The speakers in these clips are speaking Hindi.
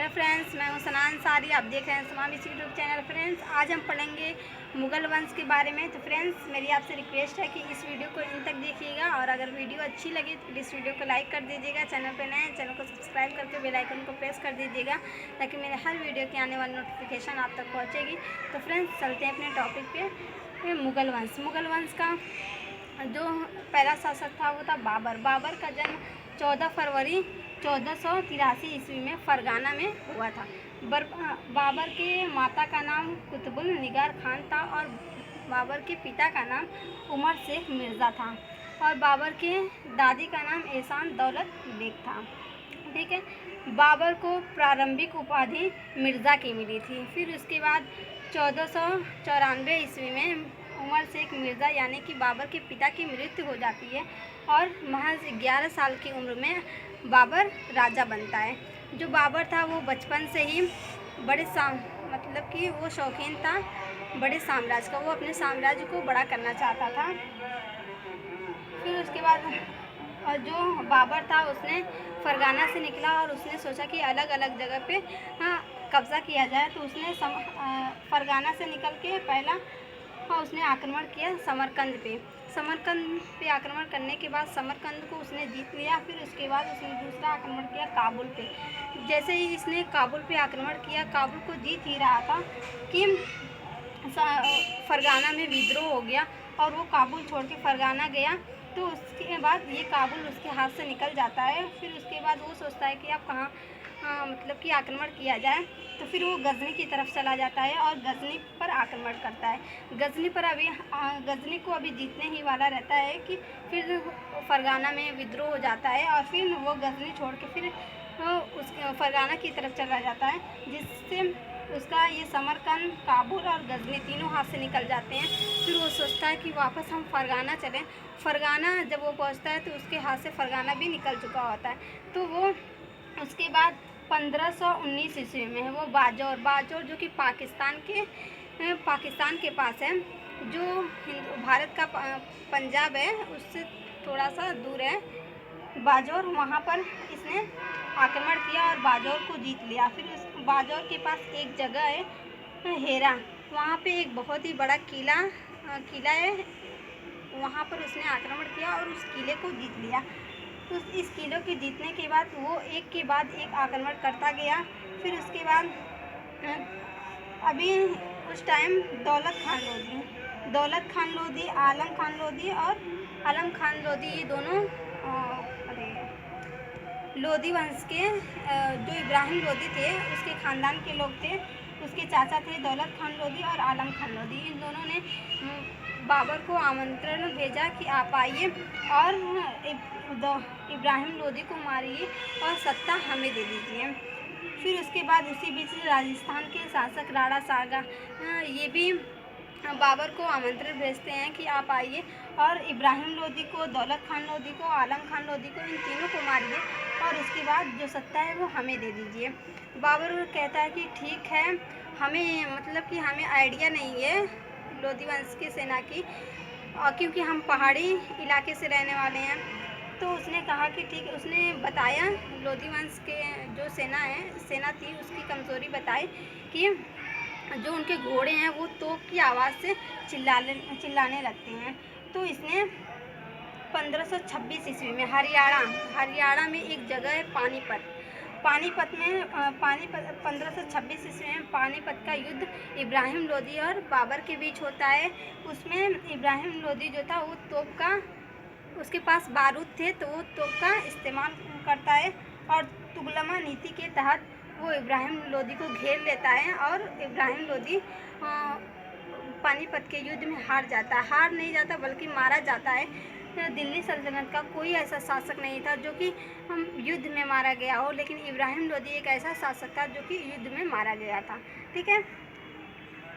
हेलो फ्रेंड्स, मैं हूं सनान सारी। आप देख रहे हैं समामी यूट्यूब चैनल। फ्रेंड्स, आज हम पढ़ेंगे मुग़ल वंश के बारे में। तो फ्रेंड्स, मेरी आपसे रिक्वेस्ट है कि इस वीडियो को इन तक देखिएगा, और अगर वीडियो अच्छी लगी तो इस वीडियो को लाइक कर दीजिएगा। चैनल पर नए हैं, चैनल को सब्सक्राइब करके बेल आइकन को प्रेस कर दीजिएगा, ताकि मेरे हर वीडियो की आने वाली नोटिफिकेशन आप तक पहुँचेगी। तो फ्रेंड्स, चलते हैं अपने टॉपिक पर। मुग़ल वंश का जो पहला शासक था वो था बाबर। बाबर का जन्म 14 फरवरी 1483 ईस्वी में फरगाना में हुआ था। बाबर के माता का नाम कुतुबुल निगार खान था, और बाबर के पिता का नाम उमर शेख मिर्ज़ा था, और बाबर के दादी का नाम एहसान दौलत बेग था। ठीक है। बाबर को प्रारंभिक उपाधि मिर्ज़ा की मिली थी। फिर उसके बाद 1494 ईस्वी में उमर शेख मिर्ज़ा यानी कि बाबर के पिता की मृत्यु हो जाती है, और महज 11 साल की उम्र में बाबर राजा बनता है। जो बाबर था वो बचपन से ही मतलब कि वो शौकीन था बड़े साम्राज्य का। वो अपने साम्राज्य को बड़ा करना चाहता था। फिर उसके बाद जो बाबर था उसने फरगाना से निकला, और उसने सोचा कि अलग अलग जगह पे कब्ज़ा किया जाए। तो उसने फरगाना से निकल के पहला उसने आक्रमण किया समरकंद पे आक्रमण करने के बाद समरकंद को उसने जीत लिया। फिर उसके बाद उसने दूसरा आक्रमण किया काबुल पे। जैसे ही इसने काबुल पे आक्रमण किया, काबुल को जीत ही रहा था कि फरगाना में विद्रोह हो गया, और वो काबुल छोड़ के फरगाना गया। तो उसके बाद ये काबुल उसके हाथ से निकल जाता है। फिर उसके बाद वो सोचता है कि अब कहाँ मतलब कि आक्रमण किया जाए। तो फिर वो गजनी की तरफ चला जाता है, और गजनी पर आक्रमण करता है। गजनी को अभी जीतने ही वाला रहता है कि फिर फरगाना में विद्रोह हो जाता है, और फिर वो गजनी छोड़ के फिर उसके फरगाना की तरफ चला जाता है, जिससे उसका ये समरकंद, काबुल और गजनी तीनों हाथ से निकल जाते हैं। फिर वो सोचता है कि वापस हम फरगाना चलें। फरगाना जब वो पहुंचता है तो उसके हाथ से फरगाना भी निकल चुका होता है। तो वो उसके बाद 1519 ईस्वी में है वो बाजौर जो कि पाकिस्तान के पास है। जो भारत का पंजाब है उससे थोड़ा सा दूर है बाजौर। वहाँ पर इसने आक्रमण किया और बाजौर को जीत लिया। फिर उस बाजौर के पास एक जगह है हेरा, वहाँ पे एक बहुत ही बड़ा किला है। वहाँ पर उसने आक्रमण किया और उस किले को जीत लिया। तो इस किले के जीतने के बाद वो एक के बाद एक आक्रमण करता गया। फिर उसके बाद अभी उस टाइम दौलत खान लोधी, आलम खान लोधी और आलम खान लोधी, ये दोनों लोधी वंश के जो इब्राहिम लोधी थे उसके ख़ानदान के लोग थे। उसके चाचा थे दौलत खान लोधी और आलम खान लोधी। इन दोनों ने बाबर को आमंत्रण भेजा कि आप आइए और इब्राहिम लोधी को मारिए और सत्ता हमें दे दीजिए। फिर उसके बाद उसी बीच राजस्थान के शासक राणा सागा ये भी बाबर को आमंत्रण भेजते हैं कि आप आइए और इब्राहिम लोधी को, दौलत खान लोधी को, आलम खान लोधी को, इन तीनों को मारिए, और उसके बाद जो सत्ता है वो हमें दे दीजिए। बाबर कहता है कि ठीक है, हमें मतलब कि हमें आइडिया नहीं है लोधी वंश की सेना की, क्योंकि हम पहाड़ी इलाके से रहने वाले हैं। तो उसने कहा कि ठीक है। उसने बताया लोधी वंश के जो सेना थी उसकी कमज़ोरी बताई कि जो उनके घोड़े हैं वो तोप की आवाज़ से चिल्लाने लगते हैं। तो इसने 1526 ईस्वी में हरियाणा में एक जगह है पानीपत में 1526 ईस्वी में पानीपत का युद्ध इब्राहिम लोधी और बाबर के बीच होता है। उसमें इब्राहिम लोधी जो था वो उसके पास बारूद थे, तो वो तोप का इस्तेमाल करता है, और तुगलमा नीति के तहत वो इब्राहिम लोधी को घेर लेता है, और इब्राहिम लोधी पानीपत के युद्ध में हार नहीं जाता बल्कि मारा जाता है। दिल्ली सल्तनत का कोई ऐसा शासक नहीं था जो कि युद्ध में मारा गया हो, लेकिन इब्राहिम लोधी एक ऐसा शासक था जो कि युद्ध में मारा गया था। ठीक है।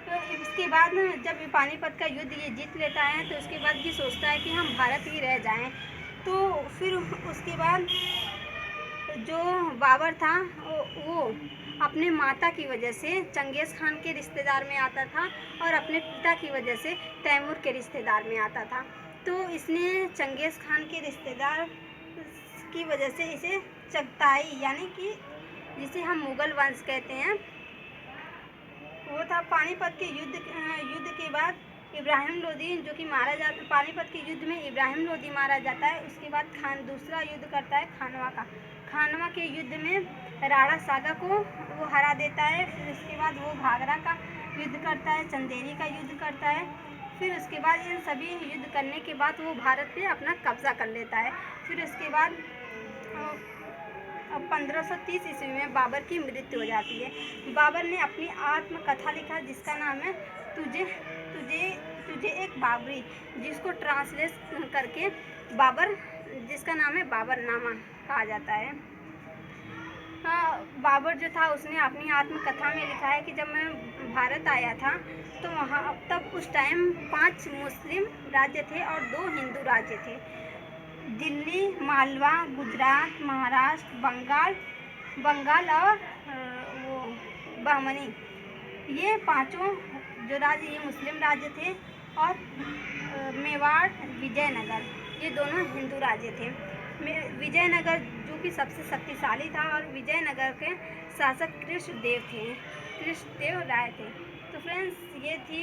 तो इसके बाद जब पानीपत का युद्ध ये जीत लेता है, तो उसके बाद ये सोचता है कि हम भारत ही रह जाएं। तो फिर उसके बाद जो बाबर था वो अपने माता की वजह से चंगेज़ खान के रिश्तेदार में आता था, और अपने पिता की वजह से तैमूर के रिश्तेदार में आता था। तो इसने चंगेज़ खान के रिश्तेदार की वजह से इसे चगताई यानी कि जिसे हम मुगल वंश कहते हैं, वो था। पानीपत के युद्ध के बाद इब्राहिम लोदी जो कि मारा जाता, पानीपत के युद्ध में इब्राहिम लोदी मारा जाता है। उसके बाद दूसरा युद्ध करता है खानवा का। खानवा के युद्ध में राणा सागा को वो हरा देता है। फिर उसके बाद वो घाघरा का युद्ध करता है, चंदेरी का युद्ध करता है। फिर उसके बाद इन सभी युद्ध करने के बाद वो भारत पे अपना कब्जा कर लेता है। फिर उसके बाद 1530 ईस्वी में बाबर की मृत्यु हो जाती है। बाबर ने अपनी आत्मकथा लिखा जिसका नाम है तुझे तुझे तुझे एक बाबरी, जिसको ट्रांसलेट करके बाबर, जिसका नाम है बाबरनामा कहा जाता है। बाबर जो था उसने अपनी आत्मकथा में लिखा है कि जब मैं भारत आया था तो वहाँ तब उस टाइम 5 मुस्लिम राज्य थे और 2 हिंदू राज्य थे। दिल्ली, मालवा, गुजरात, महाराष्ट्र, बंगाल और वो बहमनी, ये पांचों जो राज्य ये मुस्लिम राज्य थे। और मेवाड़, विजयनगर, ये दोनों हिंदू राज्य थे। विजयनगर जो कि सबसे शक्तिशाली था, और विजयनगर के शासक कृष्णदेव राय थे। तो फ्रेंड्स ये थी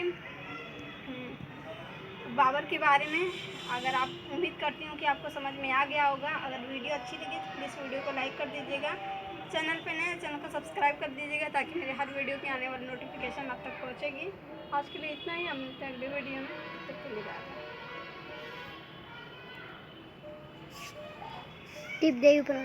बाबर के बारे में। अगर आप, उम्मीद करती हूँ कि आपको समझ में आ गया होगा। अगर वीडियो अच्छी लगी तो प्लीज़ वीडियो को लाइक कर दीजिएगा। चैनल पे नए, चैनल को सब्सक्राइब कर दीजिएगा ताकि मेरे हर वीडियो की आने वाली नोटिफिकेशन आप तक पहुँचेगी। आज के लिए इतना ही, हम मिलते हैं अगले वीडियो में। तब तक के लिए टिप दे ऊपर।